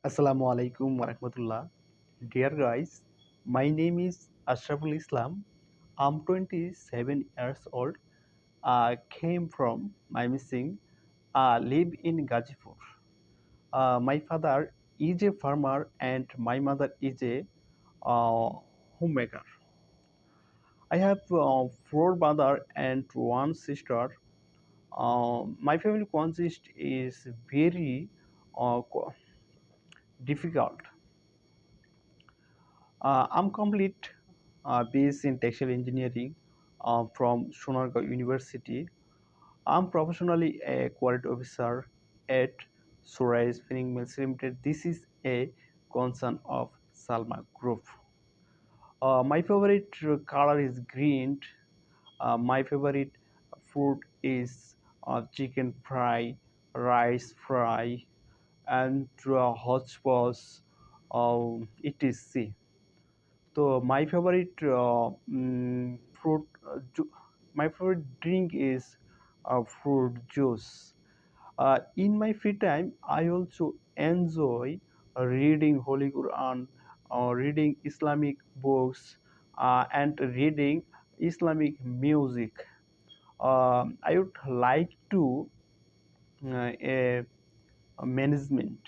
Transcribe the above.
Assalamu alaikum warahmatullah. Dear guys, my name is Ashraful Islam. I'm 27 years old. I came from my missing. Live in Gazipur. My father is a farmer and my mother is a uh, homemaker. I have four brothers and one sister. My family consists is very difficult. I'm complete BSc in textile engineering from Sonargaon University. I'm professionally a quality officer at Surais Spinning Mills Limited. This is a concern of Salma Group. My favorite color is green. My favorite food is chicken fry, rice fry, and hot sauce. etc. So my favorite drink is fruit juice. In my free time, I also enjoy reading Holy Quran, reading Islamic books, and reading Islamic music. I would like to a management.